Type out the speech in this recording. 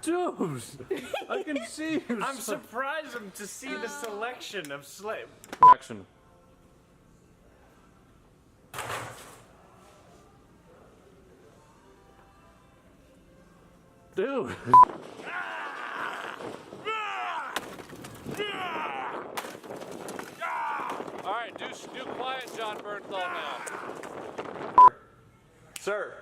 Dude, I can see you. I'm surprised to see the selection of slave. Action. Dude. All right, do quiet John Bernthal now. Sir.